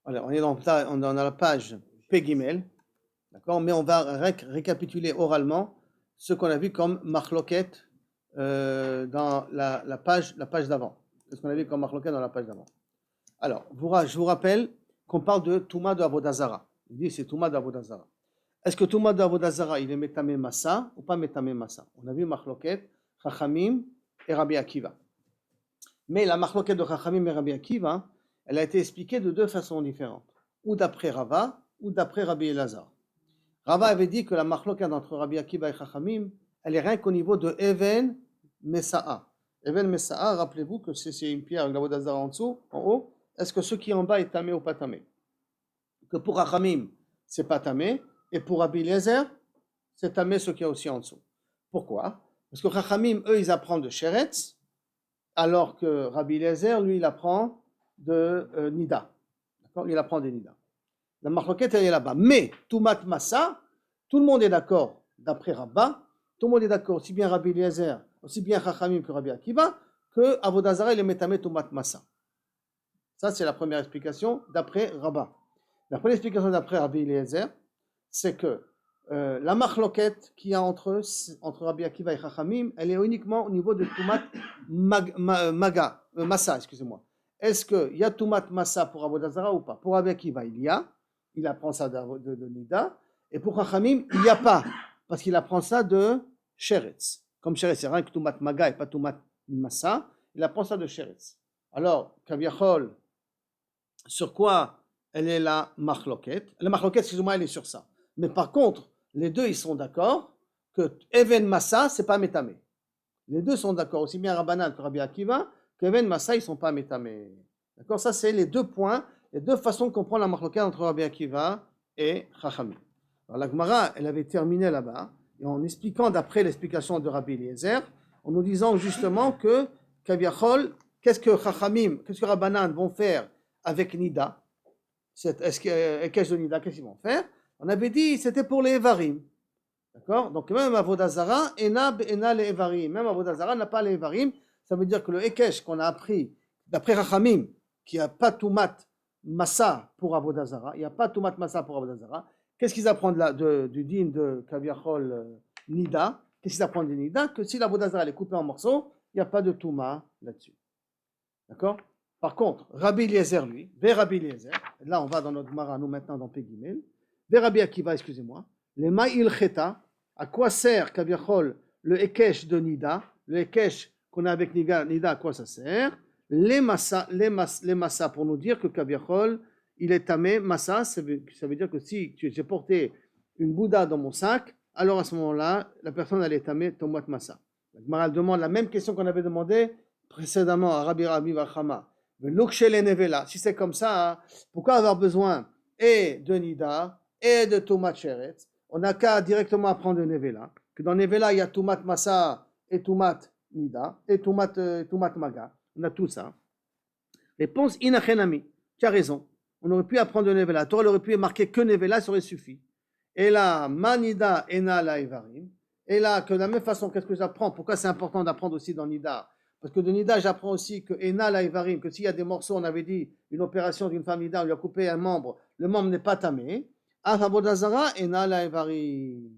Alors, on est dans la page Pegimel, d'accord, mais on va récapituler oralement ce qu'on a vu comme marloquette dans la page d'avant. C'est ce qu'on a vu comme marloquette dans la page d'avant. Alors, je vous rappelle qu'on parle de Touma de Avodazara. Il dit c'est Touma de Avodazara. Est-ce que Touma de Avodazara, il est Metame Massa ou pas Metame Massa? On a vu marloquette, Chachamim et Rabbi Akiva. Mais la marloquette de Chachamim et Rabbi Akiva, elle a été expliquée de deux façons différentes. Ou d'après Rava, ou d'après Rabbi Elazar. Rava avait dit que la marloquette entre Rabbi Akiva et Chachamim, elle est rien qu'au niveau de Even Messa'a. Even Messa'a, rappelez-vous que c'est une pierre avec la Vodazara en dessous, en haut. Est-ce que ce qui est en bas est tamé ou pas tamé? Que pour Chachamim, c'est pas tamé, et pour Rabbi Eliezer, c'est tamé ce qui est aussi en dessous. Pourquoi? Parce que Chachamim, eux, ils apprennent de Sheretz, alors que Rabbi Eliezer, lui, il apprend de Nida. D'accord? Il apprend des Nida. La marloquette, elle est là-bas. Mais, Toumat Massa, tout le monde est d'accord, d'après Rabba, tout le monde est d'accord, aussi bien Rabbi Eliezer, aussi bien Chachamim que Rabbi Akiva, que Avodazara, il est métamé Toumat Massa. Ça, c'est la première explication d'après Rabba. La première explication d'après Rabbi Eliezer, c'est que la marloquette qu'il y a entre Rabbi Akiva et Chachamim, elle est uniquement au niveau de Toumat Massa, excusez-moi. Est-ce qu'il y a Toumat Massa pour Avodazara ou pas? Pour Rabbi Akiva, il apprend ça de Nida, et pour Chachamim, il n'y a pas, parce qu'il apprend ça de Sheretz. Comme Sheretz, c'est rien que Toumat Maga et pas Toumat Massa, il apprend ça de Sheretz. Alors, Kaviachol, sur quoi elle est la marloquette? La marloquette, excusez-moi, elle est sur ça. Mais par contre, les deux, ils sont d'accord que Even Massa, c'est pas métamé. Les deux sont d'accord, aussi bien Rabbanan que Rabbi Akiva, qu'Even Massa, ils sont pas métamé. D'accord? Ça, c'est les deux points, les deux façons de comprendre la marloquette entre Rabbi Akiva et Chachamim. Alors la Gemara, elle avait terminé là-bas, et en expliquant d'après l'explication de Rabbi Eliezer, en nous disant justement que Kaviachol, qu'est-ce que Chachamim, qu'est-ce que Rabbanan vont faire avec Nida, qu'est-ce de Nida, qu'est-ce qu'ils vont faire? On avait dit c'était pour les Evarim. D'accord? Donc même Avodazara, ena les Evarim. Même Avodazara n'a pas les Evarim. Ça veut dire que le Ekesh qu'on a appris d'après Rachamim, qu'il n'y a pas Toumat Massa pour Avodazara, il n'y a pas Toumat Massa pour Avodazara. Qu'est-ce qu'ils apprennent du din de Kaviachol Nida? Qu'est-ce qu'ils apprennent du Nida? Que si l'Avodazara est coupée en morceaux, il n'y a pas de Touma là-dessus. D'accord? Par contre, Rabbi Eliezer, lui, vers Rabbi Eliezer, là on va dans notre Gemara, nous maintenant dans Pegimel, vers Rabbi Akiva, excusez-moi, les Ma'il Cheta, à quoi sert Kaviachol le Ekesh de Nida, le Ekesh qu'on a avec Nida, à quoi ça sert? Les Massa pour nous dire que Kaviachol, il est tamé, Massa, ça veut dire que si j'ai porté une Bouddha dans mon sac, alors à ce moment-là, la personne elle est tamé, Tomat Massa. La Gemara demande la même question qu'on avait demandé précédemment à Rabbi Bachama. Si c'est comme ça, pourquoi avoir besoin et de Nida et de Toumat Sheretz? On n'a qu'à directement apprendre de Nevela, que dans Nevela il y a Toumat Massa et Toumat Nida et Toumat Maga. On a tout ça. Réponse Inachenami. Tu as raison. On aurait pu apprendre de Nevela. La Torah aurait pu marquer que Nevela, ça aurait suffi. Et là, Manida Ena la Evarim. Et là, que de la même façon, qu'est-ce que j'apprends? Pourquoi c'est important d'apprendre aussi dans Nida? Parce que de Nida, j'apprends aussi que Ena la Evarim, que s'il y a des morceaux, on avait dit une opération d'une femme Nida, on lui a coupé un membre, le membre n'est pas tamé. Avodazara Ena la Evarim.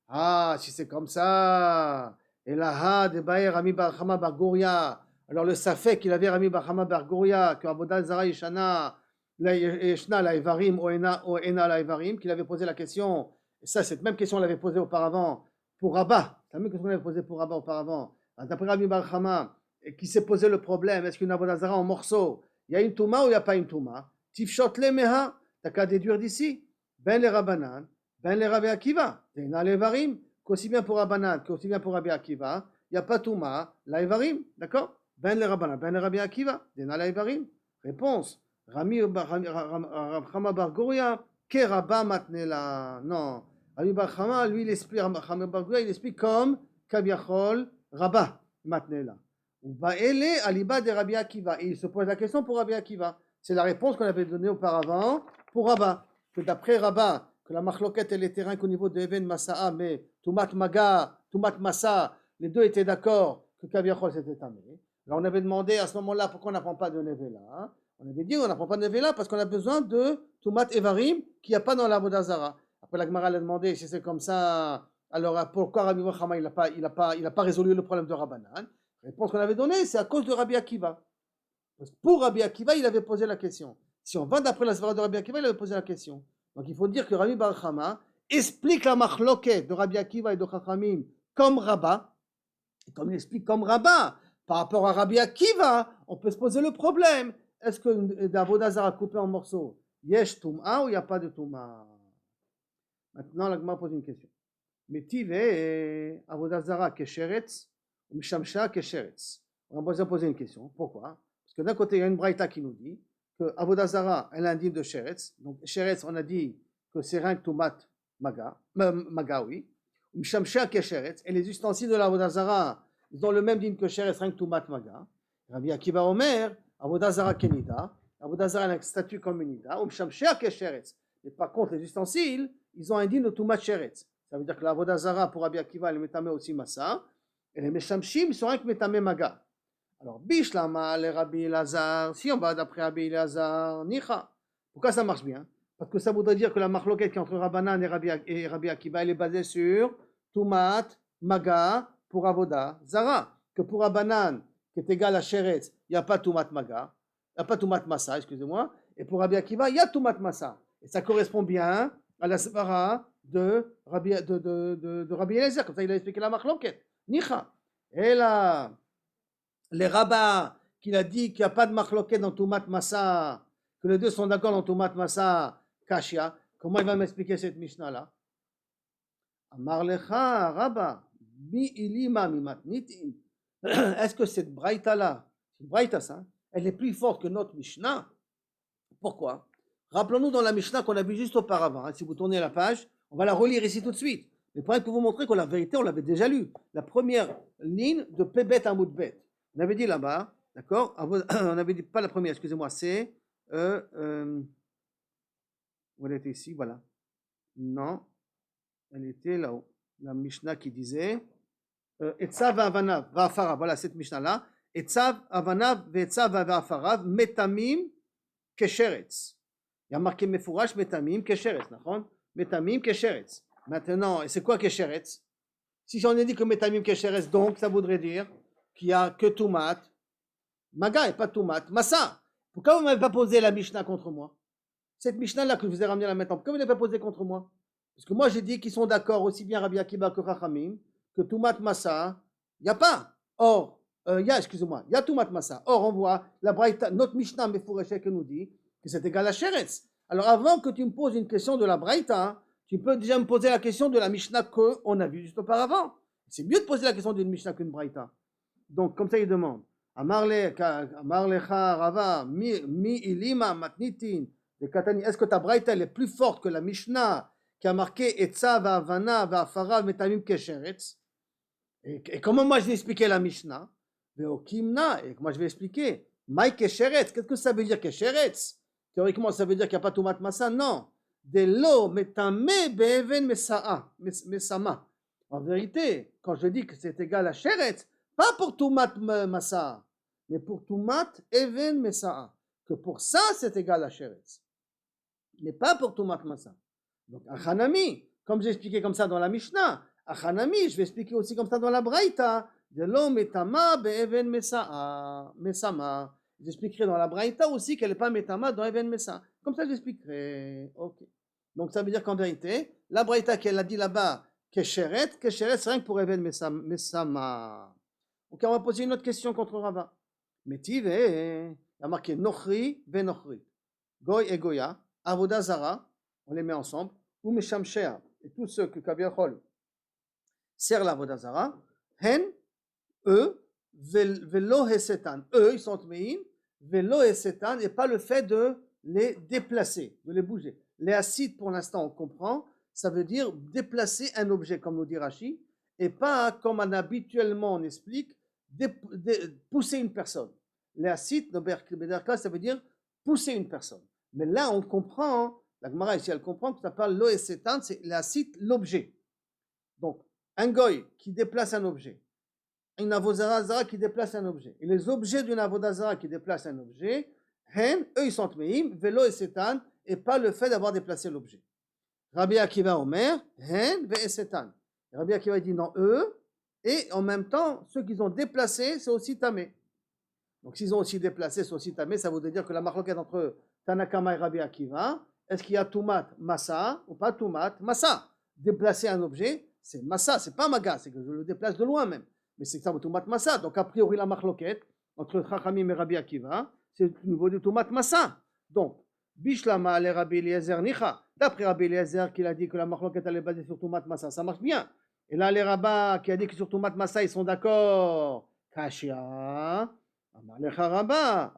Ah, si c'est comme ça. Et là, de Baer Rami Barchama Bargoria. Alors le Safek, il avait Rami Barchama Bargoria, que Avodazara Yeshana, Yeshna la Evarim, ou Ena la Evarim, qu'il avait posé la question. Et ça, cette même question, on l'avait posée auparavant pour Rabat. C'est la même question qu'on avait posée pour Rabat auparavant. D'après Rami Barchama, qui s'est posé le problème, est-ce qu'une Avodazara en morceaux, il y a une Touma ou il n'y a pas une Touma? Tifshot le Meha, t'as qu'à déduire d'ici. Ben les Rabbanan, ben les Rabbi Akiva, Ena les Evarim, qu'aussi bien pour Rabbanan, qu'aussi bien pour Rabbi Akiva, il n'y a pas Touma, la Evarim, d'accord? Ben les Rabbanan, ben les Rabbi Akiva, Ena la Evarim. Réponse. Rami Chama Bar Goria, que Rabba Matnela. Non. Rami Bar Chama, lui, il explique, Chama Bar Goria, il explique comme Kaviachol Rabba Matnela. Ou Baele Aliba de Rabbi Akiva. Et il se pose la question pour Rabbi Akiva. C'est la réponse qu'on avait donnée auparavant pour Rabba. Que d'après Rabba, que la marloquette et les terrains qu'au niveau de Even Masa'a, mais Toumat Maga, Toumat Massa, les deux étaient d'accord que Kaviachol s'était tamé. Alors on avait demandé à ce moment-là pourquoi on n'apprend pas de Nevela. On avait dit on n'apprend pas de Nevela parce qu'on a besoin de Tumat Evarim qu'il n'y a pas dans l'Avodah Zara. Après la Gemara l'a demandé si c'est comme ça, alors pourquoi Rabbi Yochanan il a pas résolu le problème de Rabbanan? La réponse qu'on avait donnée, c'est à cause de Rabbi Akiva. Parce que pour Rabbi Akiva, il avait posé la question. Si on va d'après la svara de Rabbi Akiva, il avait posé la question. Donc il faut dire que Rabbi Bar Chama explique la machloket de Rabbi Akiva et de Chachamim comme Rabbah, et comme il explique comme Rabbah, par rapport à Rabbi Akiva, on peut se poser le problème. Est-ce que d'Avodah Zara coupé en morceaux, yesh tum'a ou il n'y a pas de tum'a? Maintenant, la Gemara pose une question. Metive Avodah Zara kesheretz ou mishamsha kesheretz? On va poser une question. Pourquoi? Parce que d'un côté, il y a une braïta qui nous dit que Avodah Zara, elle indique de sheretz. Donc, sheretz, on a dit que c'est rien que tumat maga, oui. Ou mishamsha kesheretz. Et les ustensiles de l'Avodah Zara, ils ont le même digne que sheretz, rien que tumat maga. Rabbi Akiva Omer, Avodah Zara kenida. Avodah Zara a un statut comme une nida. Ou mishamsha kesheretz. Mais par contre, les ustensiles, ils ont un digne de tumat sheretz. Ça veut dire que l'Avodah Zara pour Rabbi Akiva, elle est métamé aussi massa. Et les meshamshim, ils sont rien que métamé maga. Alors, Bishlama, le Rabbi Elazar, si on va d'après Rabbi Elazar, Nicha. Pourquoi ça marche bien? Parce que ça voudrait dire que la marloquette qui est entre Rabbanan et Rabbi Akiva, elle est basée sur Tumat, Maga, pour Avodah Zara. Que pour Rabbanan, qui est égal à Sheretz, il n'y a pas Tumat Maga, il n'y a pas Tumat Massa, excusez-moi. Et pour Rabbi Akiva, il y a Tumat Massa. Et ça correspond bien à la svara de Rabbi Elazar. Comme ça, il a expliqué la marloquette. Nicha. Et là, les rabbins qu'il a dit qu'il n'y a pas de machloket dans Tumat Massa, que les deux sont d'accord dans Tumat Massa, Kashia, comment il va m'expliquer cette Mishnah-là? Amar lecha, Rabba, mi ilima mi matnitin. Est-ce que cette braïta-là, c'est une braïta ça, elle est plus forte que notre Mishnah? Pourquoi? Rappelons-nous dans la Mishnah qu'on a vu juste auparavant, hein, si vous tournez la page, on va la relire ici tout de suite. Mais pour vous montrer que la vérité, on l'avait déjà lu. La première ligne de Pebet Amoud Bet. On avait dit là-bas, d'accord? On avait dit, pas la première, excusez-moi, c'est. Elle était ici, voilà. Non, elle était là-haut. La Mishnah qui disait Etzav Avanav Va'afarav, voilà cette Mishnah-là. Etzav Avanav Ve'etzav Va'afarav Metamim Kesheretz. Il y a marqué Mefourash Metamim Kesheretz, d'accord? Metamim Kesheretz. Maintenant, c'est quoi Kesheretz? Si j'en ai dit que Metamim Kesheretz, donc ça voudrait dire qu'il n'y a que Tumat, Maga et pas Tumat, Massa. Pourquoi vous ne m'avez pas posé la Mishnah contre moi? Cette Mishnah-là que je vous ai ramenée là maintenant, pourquoi vous ne l'avez pas posée contre moi? Parce que moi j'ai dit qu'ils sont d'accord, aussi bien Rabbi Akiva que Chachamim, que Tumat Massa, il n'y a pas. Or, il y a Tumat Massa. Or, on voit la Braïta, notre Mishnah Mefoureshek nous dit que c'est égal à Sheretz. Alors, avant que tu me poses une question de la Braïta, tu peux déjà me poser la question de la Mishnah qu'on a vue juste auparavant. C'est mieux de poser la question d'une Mishnah qu'une Braïta. Donc, comme ça, il demande Amar lecha Rava, mi ilima matnitin de Katani. Est-ce que ta Braïta elle est plus forte que la Mishnah qui a marqué Etza va'avana va'afara metamim kesheretz? Et comment moi je vais expliquer la Mishnah? Ve'okimna, et moi je vais expliquer Maï kesheretz. Qu'est-ce que ça veut dire kesheretz? Théoriquement, ça veut dire qu'il n'y a pas Tumat Massa? Non. De lo metame be'even mesama. En vérité, quand je dis que c'est égal à Sheretz, pas pour Tumat Massa, mais pour Tumat Even Messa'a. Que pour ça, c'est égal à Sheretz. Mais pas pour Tumat Massa. Donc, Achanami, comme j'ai expliqué comme ça dans la Mishnah, Achanami, je vais expliquer aussi comme ça dans la Braïta, de l'homme metama be'even Messa'a, Messama. J'expliquerai dans la Braïta aussi qu'elle n'est pas metama dans Even Messa'a. Comme ça, j'expliquerai. Ok. Donc, ça veut dire qu'en vérité, la Braïta qu'elle a dit là-bas, Kesheret, c'est rien que pour Even Messama. Ok, on va poser une autre question contre Rava. Metive, il a marqué Nochri ve Nochri. Goy et Goya, Avodah Zara, on les met ensemble, ou Meshamshea, et tous ceux que Kaviachol sert l'Avodah Zara, Hen, eux, Velo Hesetan, eux, ils sont tmeim, Velo Hesetan, et pas le fait de les déplacer, de les bouger. Les acides, pour l'instant, on comprend, ça veut dire déplacer un objet, comme nous dit Rashi, et pas comme habituellement on explique, pousser une personne. Léacite, ça veut dire pousser une personne. Mais là, on comprend, la Gemara ici, elle comprend que ça parle l'oesetan, c'est léacite, l'objet. Donc, un goy qui déplace un objet, une avodazara qui déplace un objet, et les objets d'une avodazara qui déplace un objet, hen, eux ils sont tmeim, velo et setan, et pas le fait d'avoir déplacé l'objet. Rabbi Akiva Omer, hen ve setan. Rabbi Akiva dit non, eux, et en même temps, ceux qu'ils ont déplacés, c'est aussi tamé. Donc s'ils ont aussi déplacé, c'est aussi tamé, ça voudrait dire que la marloquette entre Tanakama et Rabbi Akiva, est-ce qu'il y a tumat massa ou pas tumat massa? Déplacer un objet, c'est massa, c'est pas maga, c'est que je le déplace de loin même. Mais c'est ça, tumat massa. Donc a priori, la marloquette entre Chachamim et Rabbi Akiva, c'est au niveau du tumat massa. Donc, Bishlama le Rabbi Eliezer Nicha. D'après Rabbi Eliezer, qui a dit que la marloquette elle est basée sur tumat massa, ça marche bien. Et là, les rabbins qui a dit que sur tumat massa, ils sont d'accord. Kashia. Amalecha Rabba.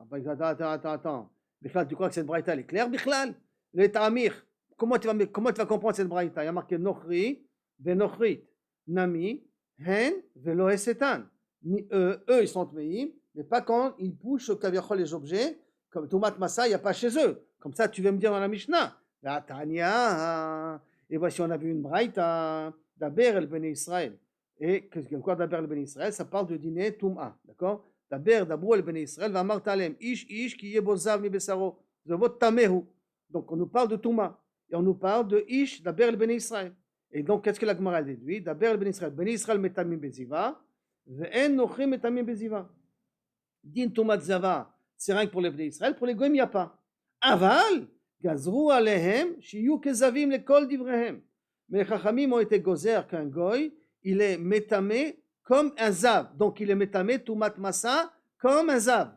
Attends. Bichlal, tu crois que cette braïta elle est claire, Bichlal? Le Ta'amir. Comment tu vas comprendre cette braïta? Il y a marqué Nochri, Venochrit, Nami, Hen, Velo Esetan. Eux, ils sont tmeim, mais pas quand ils poussent kaviachol les objets, comme Tumat Massa, il n'y a pas chez eux. Comme ça, tu vas me dire dans la Mishnah. La Tanya. Et voici, on a vu une braïta d'Aber el Ben Israël. Et quoi d'Aber el Ben Israël? Ça parle de dîner Tum'a. D'accord? D'Aber, d'Abrou el Ben Israël, va martalem. Ish, qui yebozav mi besaro. Zavot tamehu. Donc, on nous parle de Touma. Et on nous parle de Ish, d'Aber el Ben Israël. Et donc, qu'est-ce que la Gemara déduit? D'Aber el Ben Israël. Ben Israël metamim beziva. Ve'en nochrim metamim beziva. Din Toumat Zava, c'est rien que pour les Ben Israël. Pour les Goyim, il n'y a pas. Aval, gazrou alehem, shiyu kezavim lekol divrehem. Mais les Chachamim ont été gozer qu'un Goy, il est métamé comme un zav. Donc, il est métamé Toumat Massa comme un zav.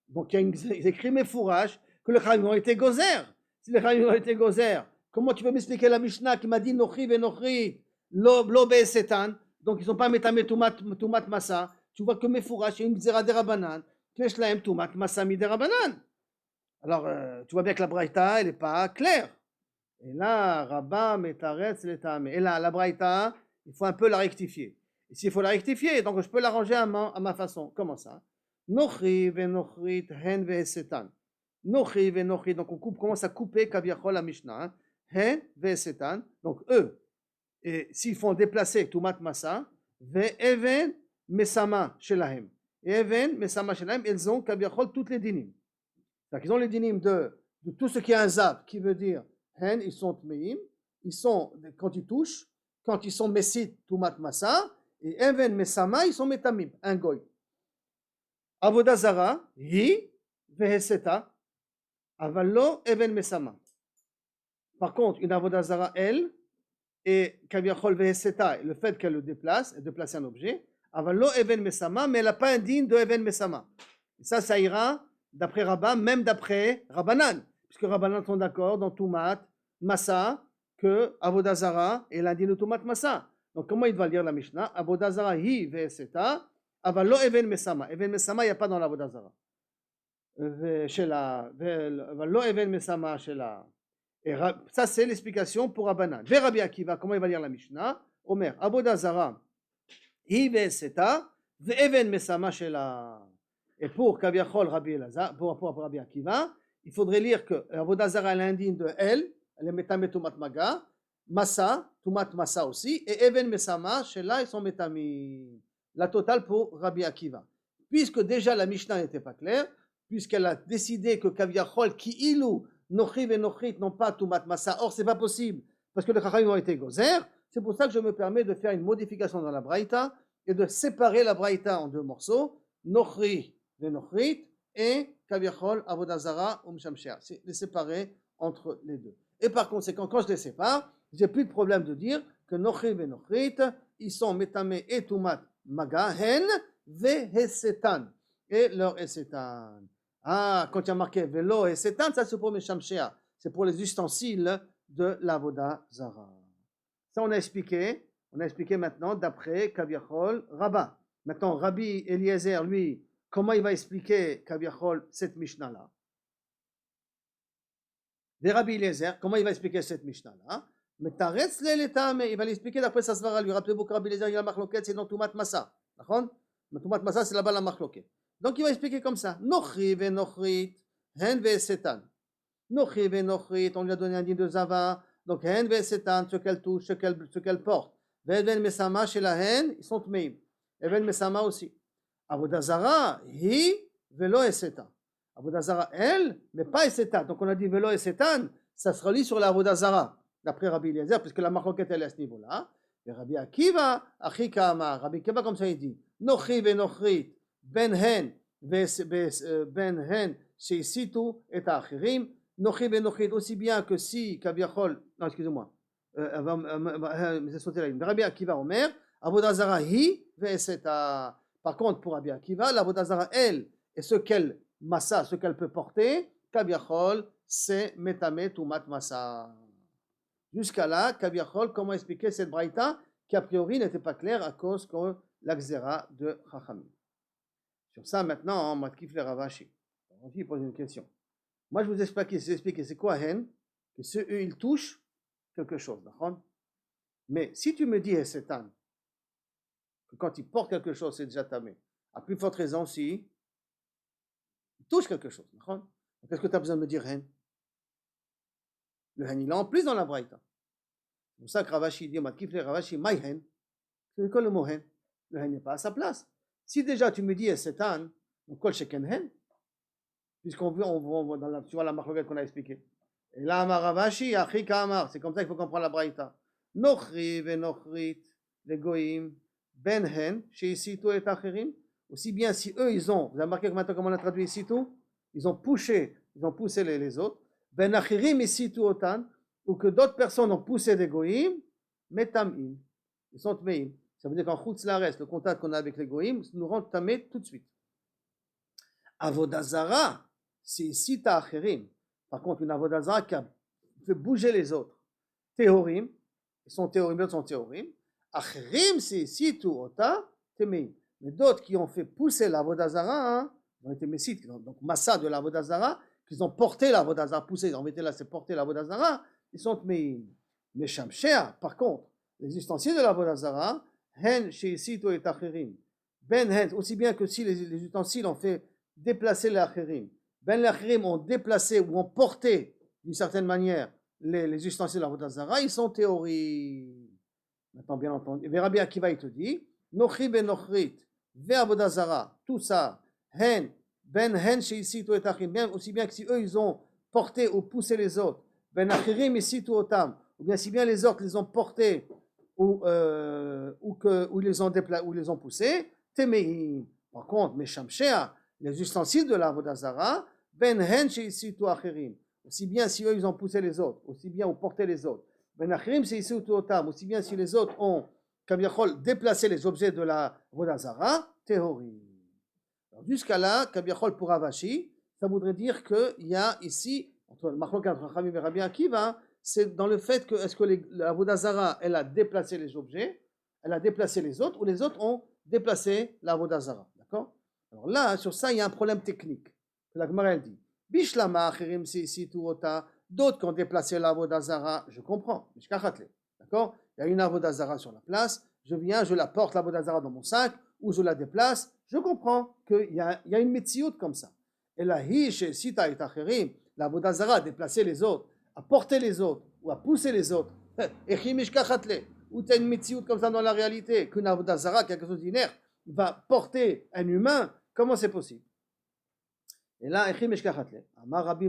Donc, il y a écrit mes fourrages que les Chachamim ont été gozer. Si les Chachamim ont été gozer, comment tu peux m'expliquer la Mishnah qui m'a dit Nochri ve Nochri, lo be'esetan? Donc, ils ne sont pas métamé Toumat Massa. Tu vois que mes fourrages, il y a une zera de Rabanan, que je l'aime Toumat Massa mi de Rabanan. Alors, tu vois bien que la Braïta, elle n'est pas claire. Et là, Rabba, Metaretz, l'Etame. Et là, la Braïta, il faut un peu la rectifier. Et s'il faut la rectifier, donc je peux l'arranger à ma façon. Comment ça? Nochri ve Nochrit, hen ve setan. Nochri ve Nochrit, donc on commence à couper Kaviachol la Mishnah. Hen ve setan, donc eux, et s'ils font déplacer Toumat Massa, ve even mesama shelahem. Et even mesama shelahem, ils ont Kaviachol toutes les dinim. Donc ils ont les dinim de tout ce qui est un zav, qui veut dire hen, ils sont tmeim, ils sont, quand ils touchent, quand ils sont messit, tumat massa, et even mesama, ils sont metamim, un goy. Avodazara, hi, veheseta, avallo, even mesama. Par contre, une avodazara, elle, et kaviachol veheseta, le fait qu'elle le déplace, elle déplace un objet, avallo, even mesama, mais elle n'a pas un din de even mesama. Et ça ira d'après Rabba, même d'après Rabbanan, puisque Rabbanan sont d'accord dans Toumat Massa que Avodazara est l'indien de Toumat Massa. Donc comment il va lire la Mishnah? Avodazara hi ve'eseta, avalo even mesama. Even mesama, il n'y a pas dans l'Avodazara. Avalo even mesama shela. Et ça c'est l'explication pour Rabbanan. Ve Rabbi Akiva, comment il va lire la Mishnah? Omer, Avodazara hi ve'eseta, ve'even mesama shela. Et pour Kaviachol Rabbi Elazar, pour Rabbi Akiva, il faudrait lire que Avodazara est l'indigne de elle est métamé Tumat Maga, Massa, Tumat Massa aussi, et Even Mesama, chez là ils sont métamés. La totale pour Rabbi Akiva. Puisque déjà la Mishnah n'était pas claire, puisqu'elle a décidé que Kaviachol, qui ilou, Nochriv et Nochrit n'ont pas Tumat Massa, or c'est pas possible, parce que les Chachamim ont été gozer, c'est pour ça que je me permets de faire une modification dans la Braïta, et de séparer la Braïta en deux morceaux, Nochri de Nochrit et Kaviachol Avodazara ou Mshamshea. C'est les séparer entre les deux. Et par conséquent, quand je les sépare, j'ai plus de problème de dire que Nochri et Nochrit, ils sont Metame et Tumat Maga, Hen, Vehesetan. Et leur Esetan. Ah, quand il y a marqué Velo Esetan, ça c'est pour Mshamshea. C'est pour les ustensiles de l'Avodazara. Ça on a expliqué maintenant d'après Kaviachol Rabba. Maintenant, Rabbi Eliezer, lui, comment il va expliquer Kaviachol cette Mishnah-là? De Rabbi Eliezer, comment il va expliquer cette Mishnah-là? Mais Taretz le il va l'expliquer d'après sa svara. Lui, rappelez-vous que Rabbi Eliezer, il y a la marloquette, c'est dans Toumat Massa. D'accord? Toumat Massa, c'est là-bas la marloquette. Donc il va expliquer comme ça. Nochri ve Nochrit, hen ve setan. Nochri ve Nochrit, on lui a donné un din de Zava. Donc hen ve setan, ce qu'elle touche, ce qu'elle porte. Ven mesama chez la hen, ils sont tmeim. Et ven mesama aussi. Avodazara, hi velo eseta. Avodah Zara, elle, mais pas Esetan. Donc on a dit Velo Esetan, ça se relie sur la Avodah Zara, d'après Rabbi Eliezer, puisque la marloquette elle est à ce niveau-là. Et Rabbi Akiva, Achika Amar, Rabbi Akiva comme ça il dit, Nochi venochrit, ben hen, ben hen, sheisitu et achirim, Nochi venochrit, aussi bien que si, Kabiachol, non excusez-moi, c'est sauté la ligne. Rabbi Akiva Omer, Avodah Zara hi, ve'eseta. Par contre, pour Rabbi Akiva, la Avodah Zara, elle, et ce qu'elle massa, ce qu'elle peut porter, Kabiachol, c'est metame tumat massa. Jusqu'à là, Kabiachol, comment expliquer cette braïta qui a priori n'était pas claire à cause de la xéra de Chachamim. Sur ça, maintenant, Matkif le Ravashi. Ravashi pose une question. Moi, je vous explique, c'est quoi hen? Que eux, ils touchent quelque chose, d'accord? Mais si tu me dis, Esetan, que quand ils portent quelque chose, c'est déjà tamé, à plus forte raison si ils touchent quelque chose, d'accord? Qu'est-ce que tu as besoin de me dire hen? Le hen, il est en plus dans la braïta. C'est pour ça que Ravashi dit, Matkif le Ravashi, my hen, c'est quoi le mot hen? Le hen n'est pas à sa place. Si déjà tu me dis Esetan, donc kol sheken hen, puisqu'on voit dans la, tu vois la marloquette qu'on a expliqué. Et là, Ravashi, Achika Amar, c'est comme ça qu'il faut comprendre la braïta. Nochri venochrit, les goïm, ben hen, chez Isitou et Acherim, aussi bien si eux ils ont, vous avez remarqué maintenant comment on a traduit Isitou, ils ont poussé les autres, ben Acherim et Isitou otan, ou que d'autres personnes ont poussé des goïm, metamim, ils sont tmeim. Ça veut dire qu'en Chutz Laaretz, le contact qu'on a avec les goïm nous rend tamé tout de suite. Avodah Zara, c'est Sita Acherim. Par contre, une Avodah Zara qui a fait bouger les autres. Théorim, ils sont théorim, d'autres sont théorim. Acherim, c'est Situ Ota, Temeim. Mais d'autres qui ont fait pousser l'Avodah Zara, hein, ont été messites, donc Massa de l'Avodah Zara, qu'ils ont porté l'Avodah Zara, poussé, ils ont été là, c'est porter l'Avodah Zara, ils sont Temeim. Mais Shamshea, par contre, les ustensiles de l'Avodah Zara, Hen, Sheisitu et Acherim. Ben Hen, aussi bien que si les ustensiles ont fait déplacer les Acherim. Ben les Acherim ont déplacé ou ont porté d'une certaine manière les ustensiles de l'Avodah Zara, ils sont théories. Maintenant, bien entendu, Rabbi Akiva il te dit, Nochi ben Nochrit, Ve Avodah Zara, tout ça, Hen, Ben Hen sheisitu et Acherim, bien aussi bien que si eux ils ont porté ou poussé les autres, Ben Acherim isitu otam, ou bien si bien les autres les ont portés ou ils les ont poussés, Temeim. Par contre, Meshamshea, les ustensiles de l'Avodah Zara, Ben Hen sheisitu Acherim, aussi bien si eux ils ont poussé les autres, aussi bien ou porté les autres. Ben Acherim sheisitu otam, aussi bien si les autres ont Kabiachol déplacé les objets de la Avodah Zara, Tehori. Jusqu'à là, Kabiachol pour Ravashi, ça voudrait dire qu'il y a ici, entre le Machlok entre Chachamim et Rabbi Akiva, c'est dans le fait que est-ce que la Avodah Zara, elle a déplacé les objets, elle a déplacé les autres, ou les autres ont déplacé la Avodah Zara. D'accord? Alors là, sur ça, il y a un problème technique. Que la Gemara elle dit, Bishlama achirim seisitu ota, d'autres qui ont déplacé la Avodah Zara, je comprends, d'accord? Il y a une Avodah Zara sur la place, je viens, je la porte, l'Avodah Zara dans mon sac, ou je la déplace, je comprends qu'il y a une métiout comme ça. Et la hiche, sita et acherim, l'Avodah Zara a déplacé les autres, a porté les autres, ou a poussé les autres, et chimish kachatle, ou tu as une métiout comme ça dans la réalité, qu'une Avodah Zara, quelque chose d'inerte, va porter un humain, comment c'est possible? Et là, chimish kachatle, Amar Rabbi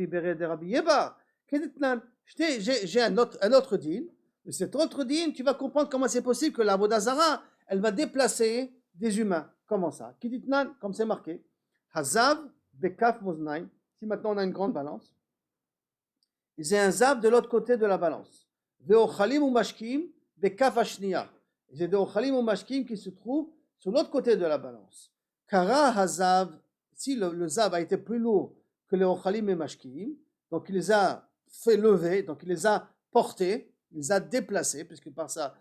Bered Rabbi Yeba, j'ai un autre deal. Et cet autre din, tu vas comprendre comment c'est possible que la Avodah Zara, elle va déplacer des humains. Comment ça? Kiditnan, comme c'est marqué. Hazav bekaf moznaim. Si maintenant on a une grande balance, j'ai un zav de l'autre côté de la balance. Veochalim ou mashkim bekaf ashniya. J'ai des ochalim ou mashkim qui se trouvent sur l'autre côté de la balance. Kara hazav, si le zav a été plus lourd que les ochalim et mashkim, donc il les a fait lever, donc il les a portés, il les a déplacés, puisque par ça,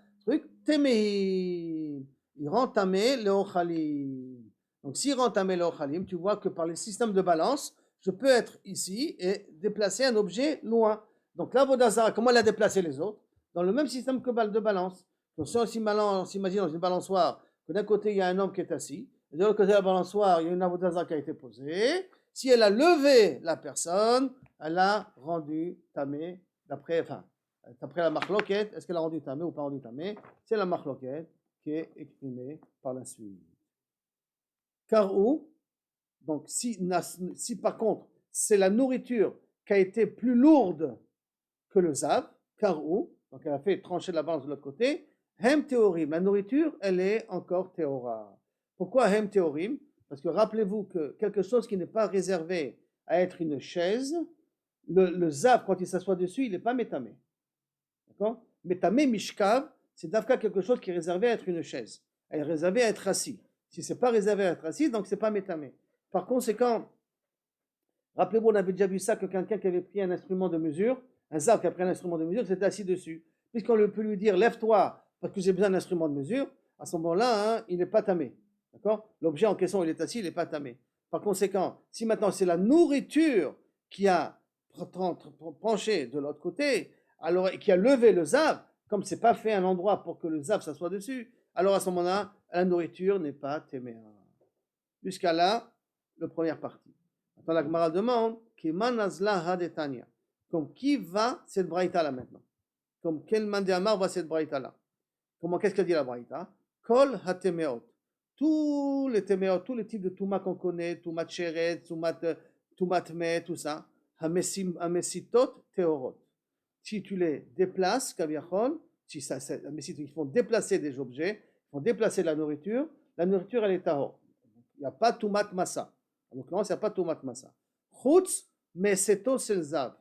Temehim, il rend tamé le ochalim. Donc s'il rend tamé le ochalim, tu vois que par le système de balance, je peux être ici et déplacer un objet loin. Donc l'Avodah Zara, comment elle a déplacé les autres? Dans le même système que de balance. Donc si on s'imagine dans une balançoire, que d'un côté il y a un homme qui est assis, et de l'autre côté de la balançoire, il y a une Avodah Zara qui a été posée. Si elle a levé la personne, elle a rendu tamé d'après la marloquette. Est-ce qu'elle a rendu tamé ou pas rendu tamé? C'est la marloquette qui est exprimée par la suite. Car où Donc, si par contre, c'est la nourriture qui a été plus lourde que le zav, karou, donc elle a fait trancher la balance de l'autre côté, hem théorim, la nourriture, elle est encore théora. Pourquoi hem théorim? Parce que rappelez-vous que quelque chose qui n'est pas réservé à être une chaise, le zav, quand il s'assoit dessus, il n'est pas métamé. D'accord? Métamé mishkav, c'est d'avka quelque chose qui est réservé à être une chaise. Elle est réservée à être assis. Si ce n'est pas réservé à être assis, donc ce n'est pas métamé. Par conséquent, rappelez-vous, on avait déjà vu ça, que quelqu'un qui avait pris un instrument de mesure, un zav qui a pris un instrument de mesure, s'était assis dessus. Puisqu'on peut lui dire, lève-toi, parce que j'ai besoin d'un instrument de mesure, à ce moment-là, il n'est pas tamé. D'accord? L'objet en question, il est assis, il n'est pas tamé. Par conséquent, si maintenant c'est la nourriture qui a penché de l'autre côté, alors, qui a levé le zav, comme c'est pas fait un endroit pour que le zav s'assoie dessus, alors à ce moment-là, la nourriture n'est pas téméa. Jusqu'à là, la première partie. Maintenant, la Gemara demande, comme qui va cette braïta là maintenant? Comme quel mandéamar va cette braïta là? Comment, qu'est-ce qu'elle dit la braïta? Kol hatemeot. Tous les téméot, tous les types de touma qu'on connaît, toumat cheret, toumat me, tout ça, hamesitot teorot. Si tu les déplaces, kaviachol, si ça, ils font déplacer des objets, ils font déplacer la nourriture elle est tahor. Il n'y a pas toumat massa. En l'occurrence, il n'y a pas toumat massa. Chutz, mais c'est au zav,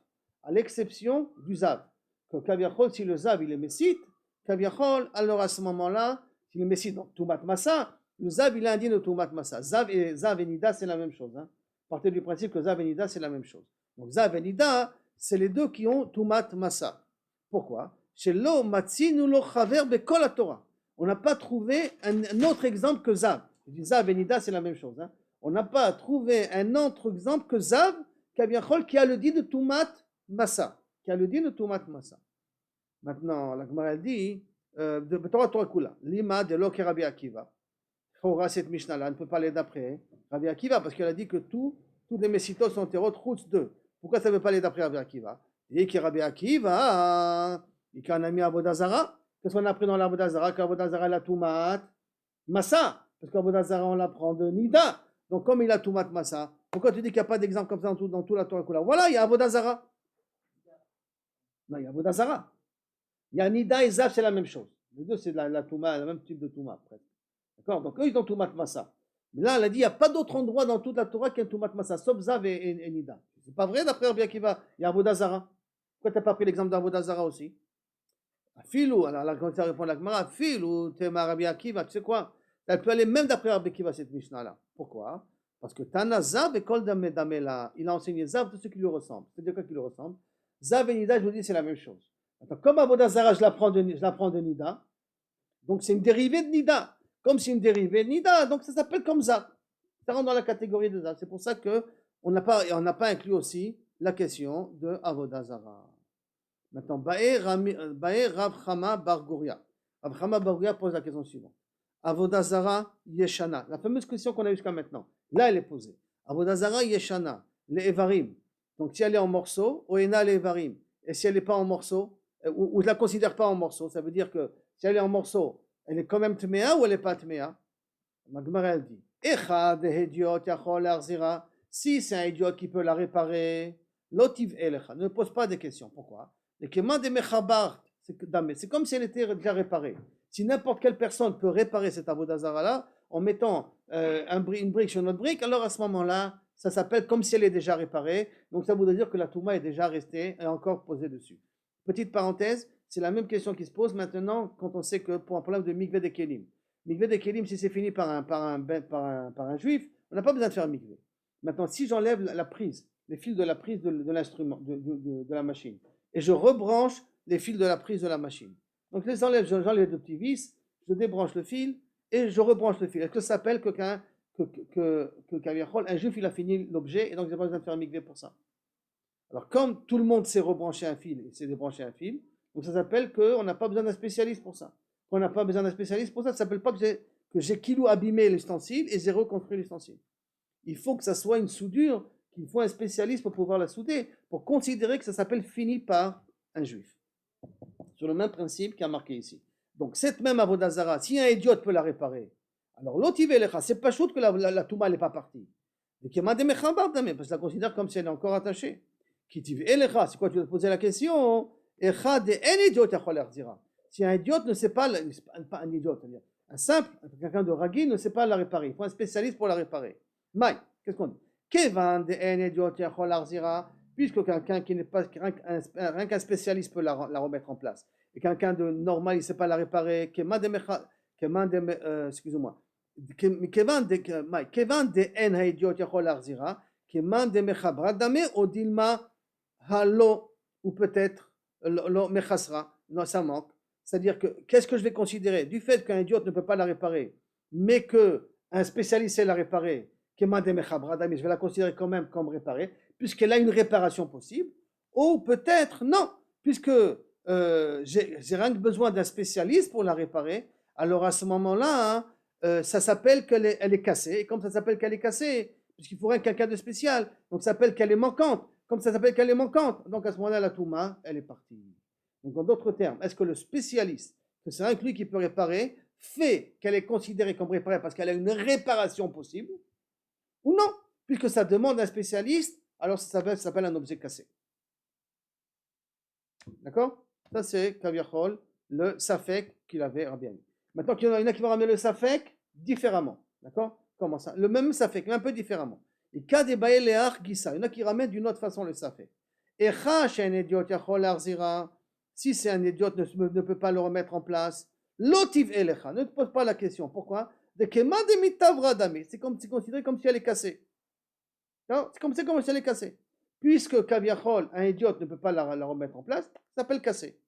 à l'exception du zav. Que kaviachol, si le zav il est messite, kaviachol, alors à ce moment-là, s'il est messite, donc toumat massa, le zav il est indigne de toumat massa. Zav et nida, c'est la même chose. Hein. Partez du principe que zav et nida, c'est la même chose. Donc zav et nida, c'est les deux qui ont toumat massa. Pourquoi? Chez lo matzinu lo chaver bekol la Torah. On n'a pas trouvé un autre exemple que zav. Je dis zav et nida, c'est la même chose. Hein. On n'a pas trouvé un autre exemple que zav, qui a le dit de toumat massa. Qui a le dit de toumat massa. Maintenant, la Gemara dit, de Torah Kula, lima de lo Rabbi Akiva. Chora cette Mishnah là, on ne peut pas aller d'après Rabbi Akiva parce qu'elle a dit que tous les messitos sont terreaux chutz 2. Pourquoi ça ne veut pas aller d'après Rabbi Akiva? Et qui Rabbi Akiva, il y a un ami Avodazara. Qu'est-ce qu'on a appris dans l'Avodazara? Qu'Avodazara la toumat massa. Parce qu'Avodazara on l'apprend de Nida. Donc comme il a toumat massa, pourquoi tu dis qu'il n'y a pas d'exemple comme ça dans tout la Torah Kula? Voilà, il y a Avodazara. Non, il y a Avodazara. Il y a Nida et Zav, c'est la même chose. Les deux, c'est la Touma, le même type de Touma, presque. D'accord? Donc, eux, ils ont Toumat Massa. Mais là, elle a dit, il n'y a pas d'autre endroit dans toute la Torah qu'il y a Toumat Massa, sauf Zav et Nida. C'est pas vrai, d'après Rabbi Akiva. Il y a Avodazara. Pourquoi tu n'as pas pris l'exemple d'Avodazara aussi? Filou, alors la grande répond à la Gemara, Filou, Tema Rabbi Akiva, tu sais quoi? Elle peut aller même d'après Rabbi Akiva, cette Mishnah-là. Pourquoi? Parce que Tana Zav et Kol Damela, il a enseigné Zav, tout ce qui lui ressemble. C'est de quoi qui lui ressemble? Zav et Nida, je vous dis, c'est la même chose. Attends, comme Avodazara, je la prends de Nida, donc c'est une dérivée de Nida. Comme c'est une dérivée de Nida, donc ça s'appelle comme Zav. Ça rentre dans la catégorie de Zav. C'est pour ça qu'on n'a pas inclus aussi la question de Avodazara. Maintenant, Bae Rav Chama Bar Guria. Rav Chama Bar Guria pose la question suivante. Avodazara Yeshana. La fameuse question qu'on a jusqu'à maintenant. Là, elle est posée. Avodazara Yeshana. Les Evarim. Donc si elle est en morceaux, Oena les Evarim. Et si elle n'est pas en morceaux, ou je ne la considère pas en morceaux, ça veut dire que si elle est en morceaux, elle est quand même tméa ou elle n'est pas tméa? Ma Gemara elle dit, Echad hediot yachol arzira. Si c'est un idiot qui peut la réparer, lotiv elecha. Ne pose pas de questions. Pourquoi? Les keman de mechabar, c'est comme si elle était déjà réparée. Si n'importe quelle personne peut réparer cette avodazara là en mettant une brique sur une autre brique, alors à ce moment-là, ça s'appelle comme si elle est déjà réparée. Donc ça voudrait dire que la touma est déjà restée et encore posée dessus. Petite parenthèse, c'est la même question qui se pose maintenant quand on sait que pour un problème de mikveh de kelim. Mikveh de kelim, si c'est fini par un juif, on n'a pas besoin de faire un mikveh. Maintenant, si j'enlève la prise, les fils de la prise de l'instrument, de la machine, et je rebranche les fils de la prise de la machine. Donc je les enlève, j'enlève les deux petits vis, je débranche le fil et je rebranche le fil. Est-ce que ça s'appelle un juif il a fini l'objet et donc j'ai pas besoin de faire un mikveh pour ça? Alors comme tout le monde sait rebrancher un fil et sait débrancher un fil, donc ça s'appelle qu'on n'a pas besoin d'un spécialiste pour ça. Quand on n'a pas besoin d'un spécialiste pour ça, ça ne s'appelle pas que j'ai kilou abîmé l'ustensile et j'ai reconstruit l'ustensile. Il faut que ça soit une soudure, qu'il faut un spécialiste pour pouvoir la souder, pour considérer que ça s'appelle fini par un juif. Sur le même principe qui a marqué ici. Donc cette même avodazara, si un idiot peut la réparer, alors l'otivelecha, c'est pas chouette que la touma n'est pas partie. Et qui m'a parce que je la considère comme si elle est encore attachée. Qui tiv elecha, c'est quoi? Tu dois te poser la question. Echa de en idiot yachol lahzira. Si un idiot ne sait pas, pas un idiot, c'est-à-dire un simple, quelqu'un de ragui ne sait pas la réparer. Il faut un spécialiste pour la réparer. Maï, qu'est-ce qu'on dit? Kevan de en idiot yachol lahzira, puisque quelqu'un qui n'est pas rien qu'un spécialiste peut la remettre en place. Et quelqu'un de normal, il ne sait pas la réparer. Excusez-moi. כיוון דאין האידיוט יכול להחזירה, כיוון דמחברה דמה או דילמה הלא, ou peut-être לא מחסרה, non ça manque. C'est-à-dire que, qu'est-ce que je vais considérer? Du fait qu'un idiot ne peut pas la réparer, mais qu'un spécialiste sait la réparer, כיוון דמחברה דמה, je vais la considérer quand même comme réparée, puisqu'elle a une réparation possible, ou peut-être non, puisque j'ai rien que besoin d'un spécialiste pour la réparer, alors à ce moment-là, hein, ça s'appelle qu'elle est cassée, et comme ça s'appelle qu'elle est cassée, puisqu'il faudrait quelqu'un de spécial, donc ça s'appelle qu'elle est manquante, comme ça s'appelle qu'elle est manquante, donc à ce moment-là, la Touma, elle est partie. Donc en d'autres termes, est-ce que le spécialiste, que c'est rien que lui qui peut réparer, fait qu'elle est considérée comme réparée parce qu'elle a une réparation possible, ou non, puisque ça demande un spécialiste, alors ça s'appelle un objet cassé. D'accord? Ça c'est Kaviachol, le Safek qu'il avait Rabbi Ami. Maintenant, il y en a qui vont ramener le Safek différemment. D'accord? Comment ça? Le même Safek, mais un peu différemment. Et Kadebae Leach Gissa. Il y en a qui ramènent d'une autre façon le Safek. Et Chash un idiot Yachol Arzira. Si c'est un idiot, ne peut pas le remettre en place. Lotiv Elecha. Ne te pose pas la question. Pourquoi? De Kema de Mitavra Dame. C'est considéré comme si elle est cassée. C'est comme si elle est cassée. Puisque Kaviachol, un idiot, ne peut pas la remettre en place, ça s'appelle cassé.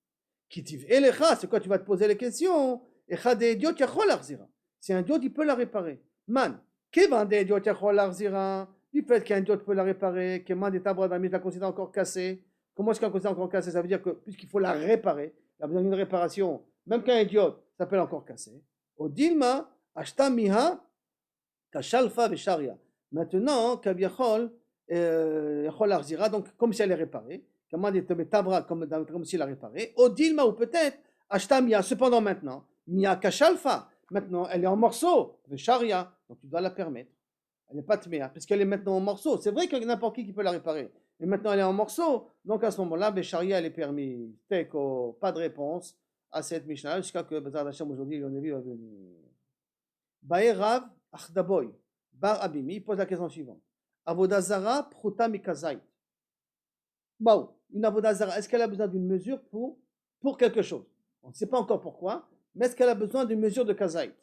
Kitiv Elecha, c'est quoi? Tu vas te poser les questions. Echa de idiot Yachol Arzira. Si un idiot, il peut la réparer. Man, Kevan de idiot Yachol Arzira. Du fait qu'un idiot peut la réparer, Keman de Tabra Dame, je la considère encore cassée. Comment est-ce qu'on considère encore cassée? Ça veut dire que puisqu'il faut la réparer, il a besoin d'une réparation, même qu'un idiot, ça s'appelle encore cassé. Au Dilma, Ashta Miha, Kashalfa Vesharia. Maintenant, Kaviachol, Yachol Arzira, donc comme si elle est réparée, Keman de Tabra, comme si elle a réparé. Au Dilma, ou peut-être, Ashta Miha, cependant maintenant, Miha Kashalfa, maintenant elle est en morceaux, Vesharia, donc tu dois la permettre. Elle n'est pas tméa, puisqu'elle est maintenant en morceaux. C'est vrai qu'il y a n'importe qui peut la réparer. Mais maintenant elle est en morceaux. Donc à ce moment-là, Bécharia, elle est permis. Teko, pas de réponse à cette Mishnah, jusqu'à que Bezar Hashem aujourd'hui, on est vu va venir. Baerav Achdaboy, Bar Abimi, il pose la question suivante. Avodazara Pruta Mikazait. Bah, une Avodazara, est-ce qu'elle a besoin d'une mesure pour quelque chose? On ne sait pas encore pourquoi, mais est-ce qu'elle a besoin d'une mesure de Kazait?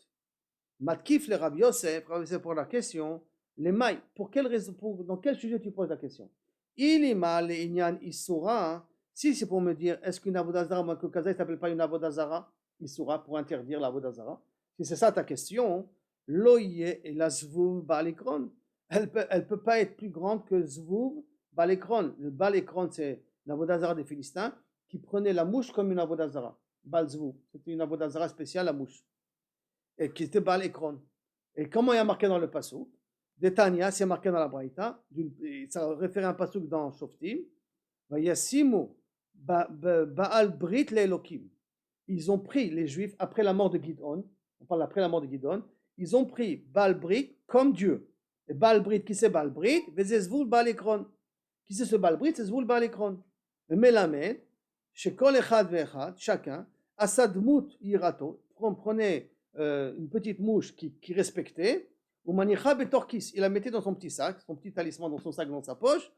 Matkif le Rabbi Yosef, pour la question. Les mailles, pour quelle raison, dans quel sujet tu poses la question? Il est mal, Inyan Isura, si c'est pour me dire, est-ce qu'une avodazara, moi que Kazaï ne s'appelle pas une avodazara, Isura, pour interdire l'avodazara, si c'est ça ta question, Loye et la Zvouv Balekron, elle peut pas être plus grande que Zvouv Balekron. Le Balekron, c'est l'avodazara des Philistins qui prenait la mouche comme une avodazara. Balzvouv, c'était une avodazara spéciale, la mouche, et qui était Balekron. Et comment il y a marqué dans le passage? Détania, c'est marqué dans la Braïta, ça réfère à un pasuk dans Shoftim. Vayasimu Baal Brit Le'Elokim. Ils ont pris, les Juifs, après la mort de Gidon, on parle après la mort de Gidon, ils ont pris Baal Brit comme Dieu. Et Baal Brit, qui c'est Baal Brit? Vezezvul Baal Ekron. Qui c'est ce Baal Brit? C'est Zvul Baal Ekron. Le Melamed, chez Kol Echad Ve'echad, chacun, Asadmut Irato, prenait une petite mouche qui respectait. Il la mettait dans son petit sac, son petit talisman dans son sac, dans sa poche.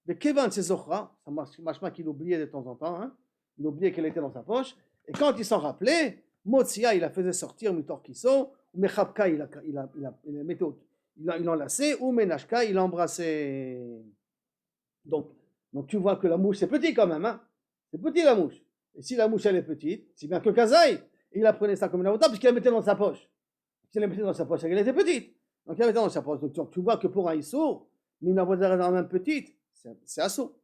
Mais Kevan c'est Zohra, ça marche qu'il oubliait de temps en temps, hein. Il oubliait qu'elle était dans sa poche. Et quand il s'en rappelait, Motsia, il la faisait sortir, Mutorkiso, ou Mechabka, il l'enlaçait, ou Menashka, il l'embrassait. Donc tu vois que la mouche, c'est petit quand même, hein. C'est petit la mouche. Et si la mouche, elle est petite, c'est bien que Kazaï, il la prenait ça comme une avota, puisqu'il la mettait dans sa poche. S'il la mettait dans sa poche, elle était petite. Donc il y avait dans sa poche. Donc tu vois que pour un Issour, mais une avodazara même petite, c'est assaut.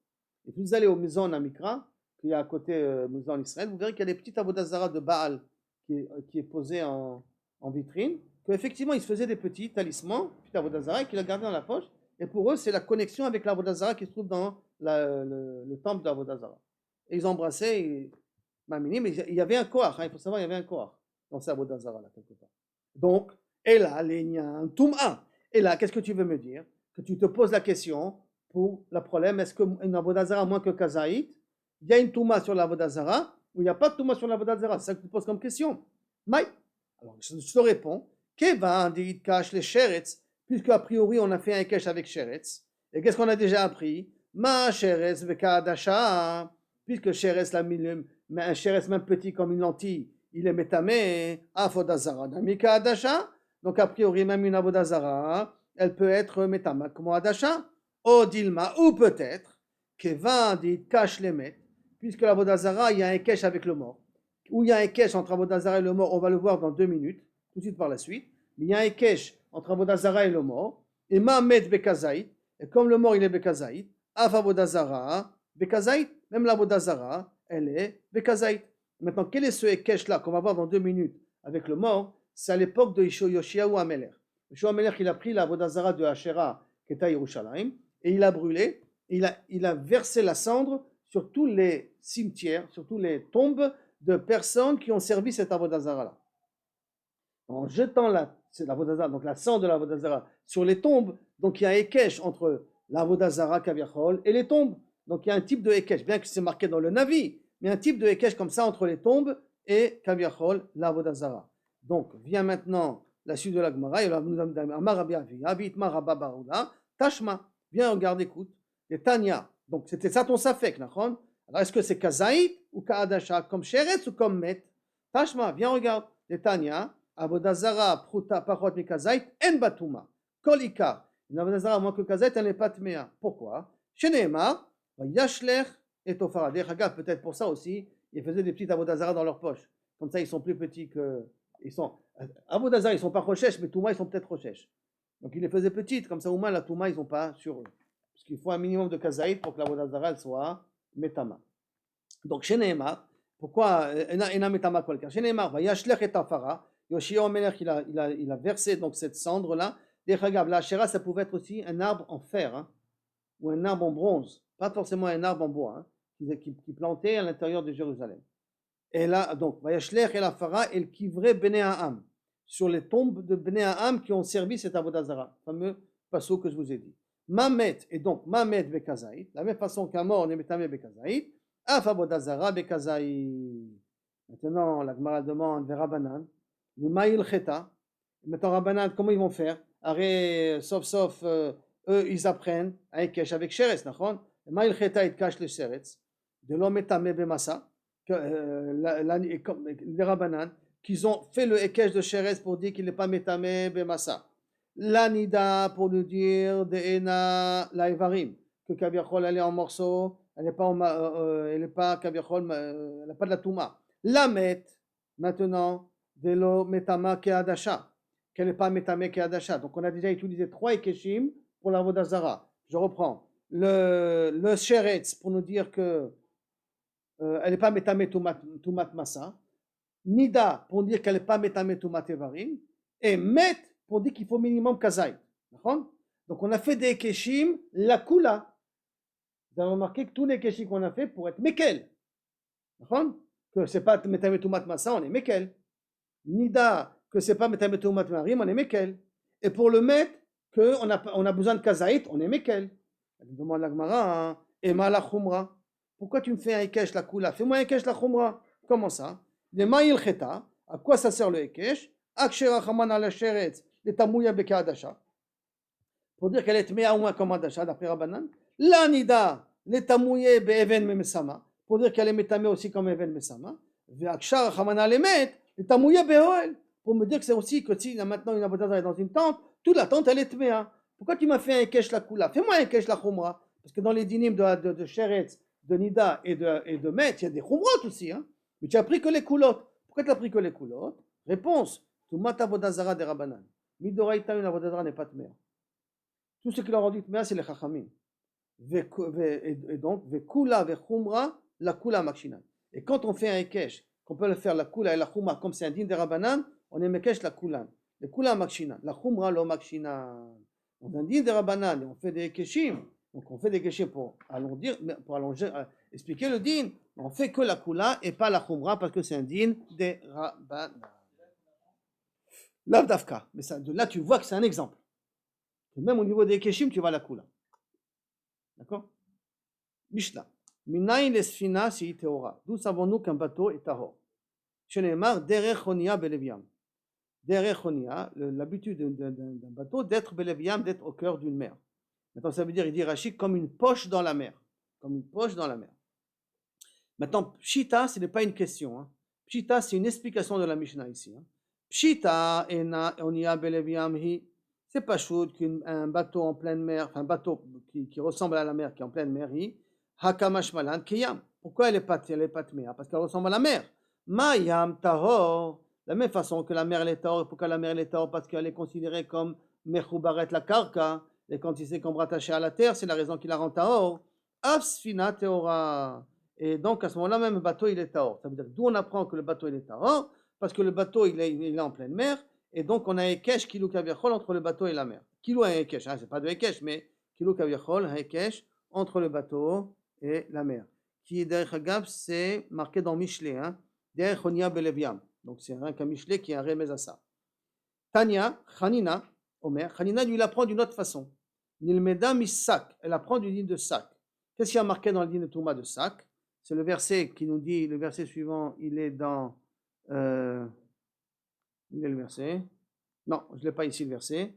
Et puis vous allez au maison Amikra, qui est à côté maison Israël, vous verrez qu'il y a des petites avodazara de Baal qui est posée en vitrine, qu'effectivement ils se faisaient des petits talismans, petites avodazara, qu'ils la gardaient dans la poche. Et pour eux, c'est la connexion avec l'avodazara qui se trouve dans le temple d'Avodazara. Et ils embrassaient, mais il y avait un koach, hein, il faut savoir, il y avait un koach dans ces avodazara là quelque part. Donc, et là, Lénian, Toum'a. Et là, qu'est-ce que tu veux me dire? que tu te poses la question pour le problème, est-ce qu'une avodazara moins que kazaït, il y a une touma sur l'avodazara ou il n'y a pas de touma sur l'avodazara? C'est ça que tu poses comme question. Maï. Alors je te réponds, Keva dit cache les sheretz, puisque a priori on a fait un cache avec sheretz. Et qu'est-ce qu'on a déjà appris? Ma sheretz veka adasha, puisque sheretz mais un sheretz même petit comme une lentille, il est métamé, avodazara namika adasha. Donc a priori même une avodazara, elle peut être métama comme adasha. O dilma, ou peut-être, Keva dit cache les met, puisque l'avodazara, il y a un cache avec le mort. Où il y a un cache entre Avodazara et le mort, on va le voir dans 2 minutes, tout de suite par la suite. Mais il y a un cache entre Avodazara et le mort. Et Mamed Bekazaït, et comme le mort il est Bekazaït, Af Avodazara, Bekazaït, même l'Avodazara, elle est Bekazaït. Maintenant, quel est ce cache là qu'on va voir dans 2 minutes avec le mort? C'est à l'époque de Yoshiaou Ameler. Yoshiaou Ameler, il a pris l'Avodazara de Hachera, qui est à Yerushalayim, et il a brûlé, il a versé la cendre sur tous les cimetières, sur toutes les tombes de personnes qui ont servi cet avodazara-là. En jetant donc la cendre de l'avodazara sur les tombes, donc il y a un ékesh entre l'avodazara kaviachol et les tombes. Donc il y a un type de ékesh, bien que c'est marqué dans le Navi, mais un type de ékesh comme ça entre les tombes et kaviachol, l'avodazara. Donc vient maintenant la suite de la Gemara, Tashma, viens regarde, écoute, et Tanya, donc c'était ça ton safek, nachon? Alors, est-ce que c'est kazaït ou kaadasha, comme sheretz ou comme met? Tashma, viens regarde. Netanya, avodazara, pruta, parot, mi kazaït, en batuma. Kolika. Une avodazara moins que kazaït, elle n'est pas tmea. Pourquoi? Sheneema, yashlech et tofara. Regarde, peut-être pour ça aussi, ils faisaient des petites avodazara dans leur poche. Comme ça, ils sont plus petits que. Avodazara, ils sont pas rochesh, mais touma, ils sont peut-être rochesh. Donc, ils les faisaient petites, comme ça, au moins, la touma, ils n'ont pas sur eux. Parce qu'il faut un minimum de kazaït pour que l'avodazara, elle soit metama. Donc, chez Neymar, pourquoi Ena metama quelqu'un? Chez Neymar, va yashlech et afara. Yoshio Melech, il a versé donc cette cendre-là. Regarde, la Asherah, ça pouvait être aussi un arbre en fer, hein, ou un arbre en bronze, pas forcément un arbre en bois, hein, qui plantait à l'intérieur de Jérusalem. Et là, donc, va yashlech et afara, el kivre bene ha'am, sur les tombes de bene ha'am qui ont servi cet avodazara, fameux passo que je vous ai dit. Mamet, et donc Mamet Bekazaït, la même façon qu'un mort n'est métamé Bekazaït, Af Avodazara Bekazaït. Maintenant, la Gemara demande vers Rabbanan, les Maïl Cheta. Maintenant, Rabbanan, comment ils vont faire? Arrête, sauf, eux, ils apprennent un kesh avec Sheretz, nachon? Les Maïl Cheta, ils cachent le Sheretz, de l'homme métamé Bemassa, les Rabbanan, qu'ils ont fait le kesh de Sheretz pour dire qu'il n'est pas métamé Bemassa. L'anida pour nous dire d'Ena l'Aivarim, que Kaviachol elle est en morceaux, elle n'est pas Kaviachol, elle n'a pas de la Touma. La met maintenant de lo metama keadasha, qu'elle n'est pas metame keadasha. Donc on a déjà utilisé 3 ekeshim pour la vodazara. Je reprends le sheretz pour nous dire que elle n'est pas metame tumat masa, nida pour dire qu'elle n'est pas metame tumat evarim, et met pour dire qu'il faut minimum kazaït. Donc on a fait des keshim la kula. Vous avez remarqué que tous les keshim qu'on a fait pour être mekel. Que c'est pas metametumat masa, on est mekel. Nida, que c'est pas metametumat marim, on est mekel. Et pour le met, que on a besoin de kazaït, on est mekel. Elle demande la Gemara, hein, Ema la khumra. Pourquoi tu me fais un ekesh la kula? Fais-moi un ekesh la khumra. Comment ça? Les maïl cheta. À quoi ça sert le ekesh? Akshera chaman ala sheretz. Les tamouya bekadasha, pour dire qu'elle est mea ou moins comme adasha d'après Rabbanan. L'anida, les tamouye be'even memesama, pour dire qu'elle est métamée aussi comme even mesama. Ve'akshara chamana les met, les tamouye be'oel, pour me dire que c'est aussi que si maintenant une avodazara est dans une tente, toute la tente elle est mea. Pourquoi tu m'as fait un kesh la kula? Fais-moi un kesh la khumra, parce que dans les dinim de sheretz, de nida et de met, il y a des khumrot aussi, hein. Mais tu as pris que les coulottes. Pourquoi tu as pris que les coulottes? Réponse, tu mat avodazara de Rabbanan. Midoraïta, une avodazara n'est pas tmea. Tout ce qui leur ont dit tmea, c'est les chachamim. Et donc, vekula vechumra, la kula makshinan. Et quand on fait un ekesh, qu'on peut le faire la kula et la chumra, comme c'est un din de Rabbanan, on est mekesh la kulan. Le kula makshinan, la chumra lo makshinan. On a un din de Rabbanan et on fait des ekeshim. Donc on fait des ekeshim pour allonger, expliquer le din. On fait que la kula et pas la chumra parce que c'est un din de Rabbanan. L'avdafka. Mais ça, de là, tu vois que c'est un exemple. que même au niveau des Keshim, tu vas la Kula. D'accord? Mishnah. Minaï lesfina si teora. D'où savons-nous qu'un bateau est tahor? Shenemar derech onia beleviam. Derech onia, l'habitude d'un bateau d'être beleviam, d'être au cœur d'une mer. Maintenant, ça veut dire, il dit Rachid, comme une poche dans la mer. Comme une poche dans la mer. Maintenant, Pshita, ce n'est pas une question. Hein. Pshita, c'est une explication de la Mishnah ici. Hein. Pshita ena onia beleviam hi. C'est pas chaud qu'un bateau en pleine mer, enfin un bateau qui ressemble à la mer, qui est en pleine mer, hi. Hakamash malan kiyam. Pourquoi elle est pas tmea? Parce qu'elle ressemble à la mer. Mayam tahor. De la même façon que la mer elle est tahor. Pourquoi la mer elle est tahor? Parce qu'elle est considérée comme mechubaret la karka. Et quand il s'est comme rattaché à la terre, c'est la raison qu'il la rend tahor. Afsfina teora. Et donc à ce moment-là, même le bateau il est tahor. Ça veut dire d'où on apprend que le bateau il est tahor? Parce que le bateau il est en pleine mer. Et donc on a un Hekesh Kilou Kaviachol entre le bateau et la mer. Kilou a un Hekesh, hein, c'est pas de Hekesh, mais Kilou Kaviachol, un Hekesh entre le bateau et la mer. Qui derrière Hagab, c'est marqué dans Michelet, hein, derrière Chonia Beleviam. Donc c'est un cas Michelet qui est un remez à ça. Tania, Chanina, Omer, Chanina lui l'apprend d'une autre façon. Nilmeda misak, elle apprend du din de sac. Qu'est-ce qu'il y a marqué dans le din de Touma de sac? C'est le verset qui nous dit, le verset suivant, il est dans. Il est le verset? Non, je ne l'ai pas ici le verset.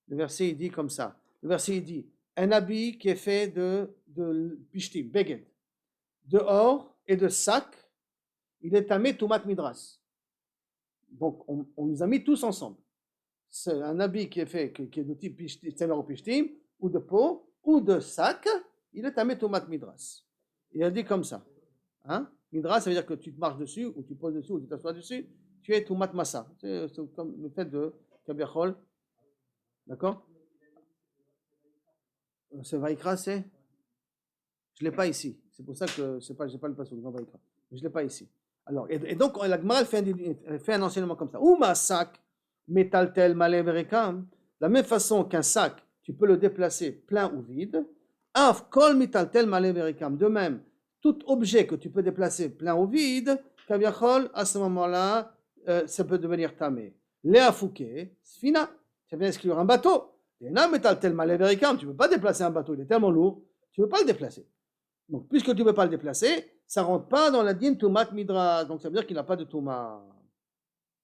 Le verset, il dit comme ça. Le verset, il dit un habit qui est fait de pishtim, beged, de or et de sac, il est tamé tumat midras. Donc, on nous a mis tous ensemble. C'est un habit qui est fait, qui est de type pishtim, ou de peau, ou de sac, il est tamé tumat midras. Et elle dit comme ça. Hein? Midras, ça veut dire que tu te marches dessus, ou tu poses dessus, ou tu t'assois dessus, tu es tumat massa. C'est comme le fait de kabiachol. D'accord? Ce Vaikra, c'est? Je ne l'ai pas ici. C'est pour ça que je n'ai pas le passage dans Vaikra. Je ne l'ai pas ici. Alors, et donc, la Gemara fait un enseignement comme ça. Ou ma sac, metaltel, malé, verekam. De la même façon qu'un sac, tu peux le déplacer plein ou vide. Af, kol, metaltel, malé, verekam. De même, tout objet que tu peux déplacer plein ou vide, kaviachol, à ce moment-là, ça peut devenir tamé. Léa Fouquet, sfina. Ça vient exclure un bateau. Tu ne peux pas déplacer un bateau, il est tellement lourd, tu ne peux pas le déplacer. Donc, puisque tu ne peux pas le déplacer, ça ne rentre pas dans la dîme Toumat Midra. Donc, ça veut dire qu'il n'a pas de Touma.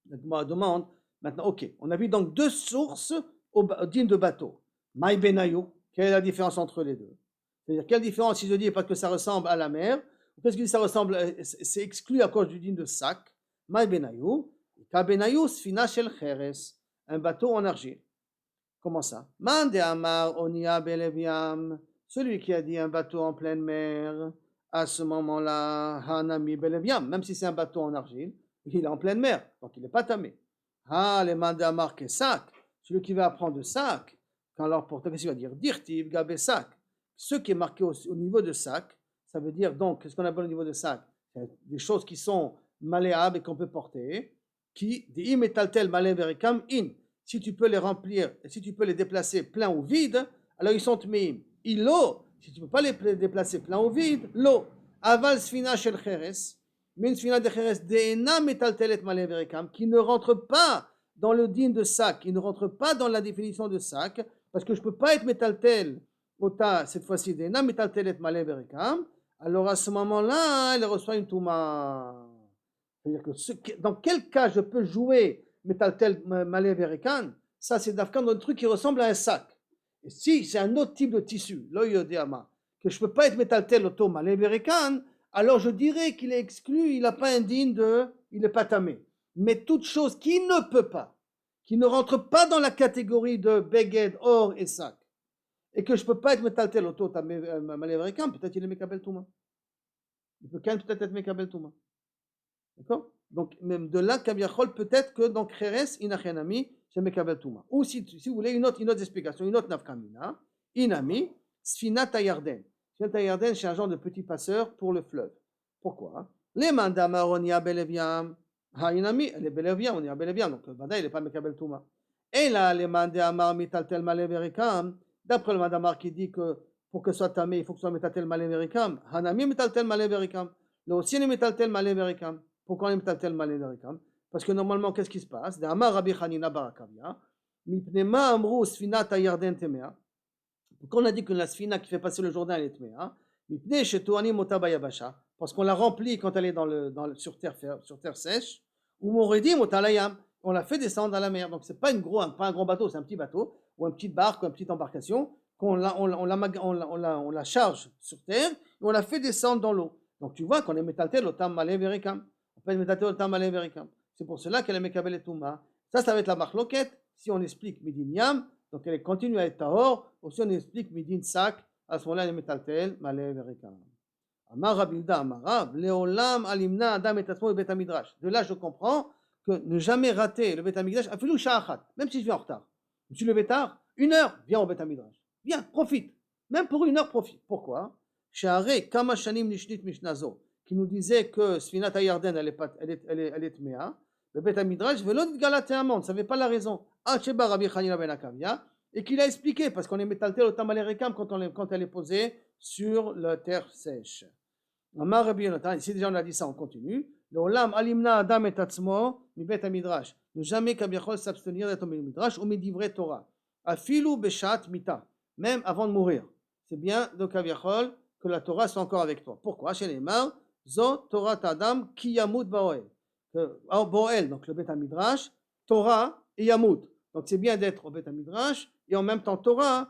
La Touma demande. Maintenant, ok, on a vu donc deux sources au dîme de bateau. Maï Benayou, quelle est la différence entre les deux? C'est-à-dire, quelle différence si je dis parce que ça ressemble à la mer, ou parce que ça ressemble, c'est exclu à cause du dîme de sac. Maï Benayou, Ka Benayou, Sfina Shel Cheres, un bateau en argile. Comment ça? Mande Amar Onia Beleviam, celui qui a dit un bateau en pleine mer, à ce moment-là, Hanami Beleviam, même si c'est un bateau en argile, il est en pleine mer, donc il n'est pas tamé. Ah, les Mande Amar Kesak, celui qui va apprendre de sac, quand alors pour qu'est-ce qu'il va dire? Dirtiv Gabe sac. Ce qui est marqué au niveau de sac, ça veut dire donc, qu'est-ce qu'on appelle au niveau de sac? Des choses qui sont malléables et qu'on peut porter, qui, des imetaltel malé verikam in. Si tu peux les remplir, si tu peux les déplacer plein ou vide, alors ils sont tmeim. Ilo, si tu ne peux pas les déplacer plein ou vide, l'eau. Aval sfina shel cheres, mais une sfina de cheres de'ena metaltelet malé verikam, qui ne rentre pas dans le din de sac, qui ne rentre pas dans la définition de sac, parce que je ne peux pas être metaltel, cette fois-ci, de'ena metaltelet malé verikam, alors à ce moment-là, elle reçoit une touma. C'est-à-dire que dans quel cas je peux jouer metaltel malé verikan, ça c'est d'Afghan dans un truc qui ressemble à un sac. Et si c'est un autre type de tissu, l'oyodéama, que je ne peux pas être metaltel auto malé verikan, alors je dirais qu'il est exclu, il n'a pas un digne de, il n'est pas tamé. Mais toute chose qui ne peut pas, qui ne rentre pas dans la catégorie de beged, or et sac, et que je ne peux pas être metaltel auto malé verikan, peut-être il est mekabel touma. Il peut quand même peut-être être mekabel touma. D'accord? Donc, même de là, Kaviachol, peut-être que donc Cheres, Inachenami, c'est Mekabel Touma. Ou si vous voulez une autre explication, une autre nafkamina, Inami, Sfinata Yarden. Sfinata Yarden, c'est un genre de petit passeur pour le fleuve. Pourquoi? Les mandamar, on y a Beleviam. Ha, Inami, elle est Beleviam, on y a Beleviam. Donc, le Bada, il n'est pas Mekabel Touma. Et là, les mandamar, Mitaltel Maleverikam, d'après le mandamar qui dit que pour que ce soit tamé, il faut que ce soit Mitaltel Maleverikam. Hanami, Mitaltel Maleverikam. Le aussi, Mitaltel Maleverikam. Pourquoi on est tel malé verikam? Parce que normalement, qu'est-ce qui se passe? D'Amar Rabbi Hanina Barakavia, מפני מה אמרו ספינת הירדן טמאה? Quand on a dit que la sfina qui fait passer le Jourdain elle est טמאה, מפני שטוענים אותה ביבשה, parce qu'on la remplit quand elle est sur terre sèche, ou מורידים אותה לים, on la fait descendre dans la mer. Donc c'est pas un grand bateau, c'est un petit bateau, ou une petite barque, ou une petite embarcation, on la charge sur terre, et on la fait descendre dans l'eau. Donc tu vois qu'on est métaltel otam malé verikam. On peut être métaltel otam malé verikam. C'est pour cela qu'elle est mekabel et touma. Ça va être la marloquette. Si on explique midin yam, donc elle continue à être tahor, ou si on explique midin sak, à ce moment-là elle est métaltel malé verikam. Amar Rabbi Yehuda Amar Rav, leolam alimna adam et atzmo bet midrash. De là je comprends que ne jamais rater le bet midrash, afilou sha'achat, même si je viens en retard. Je suis levé tard, 1 heure, viens au bet midrash. Viens, profite. Même pour 1 heure, profite. Pourquoi? Sha'are kama shanim nishnit mishnazo, qui nous disait que Sfinat Hayarden elle est tmea. Le bet midrash velo nitgala te'amon, on ne savait pas la raison. Sheba Rabbi Chanina ben Akavia, et qu'il a expliqué parce qu'on est métaltel au tamalerikam quand elle est posée sur la terre sèche. Amar Rabbi Yonatan, ici déjà on a dit ça, on continue. L'olam alimna adam et atzmo mi bet midrash. Ne jamais kabiachol s'abstenir d'être au midrash ou midivre Torah. Afilu beshat mita, même avant de mourir. C'est bien de kabiachol que la Torah soit encore avec toi. Pourquoi? Chez les mains, zo Torah adam ki yamut baoel. Boel, donc le bet midrash, Torah et yamut. Donc c'est bien d'être au bet midrash et en même temps Torah,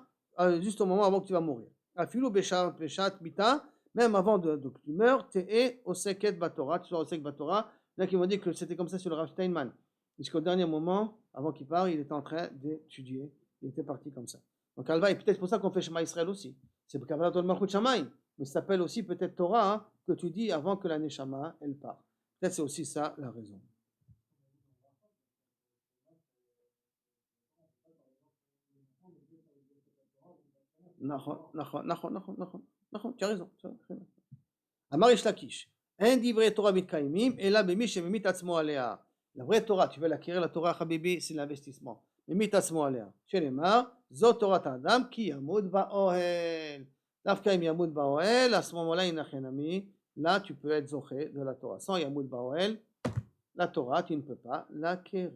juste au moment avant que tu vas mourir. Afilu beshat mita. Même avant que tu meurs, tu es au seket batora, tu sois au seket batora. Là, qui m'ont dit que c'était comme ça sur le Rav Steinman. Jusqu'au dernier moment, avant qu'il parte, il était en train d'étudier. Il était parti comme ça. Donc, Alva, et peut-être pour ça qu'on fait Shema Israël aussi. C'est pour Kabbalat Ol Malchut Shamayim. Mais ça s'appelle aussi peut-être Torah, hein, que tu dis avant que la Neshama, elle part. Peut-être c'est aussi ça la raison. Tu as raison. Amar Yesh Lakish. Un divrei Torah mitkaimim, et là, bemi shemimit atzmo alea. La vraie Torah, tu veux l'acquérir, la Torah, Habibi, c'est l'investissement. Mimit atzmo alea. Shenemar, zot Torah Adam, ki yamud ba'ohel. Dafka im yamud ba'ohel, à ce moment-là, inachenami, là, tu peux être zoché de la Torah. Sans yamud ba'ohel, la Torah, tu ne peux pas l'acquérir.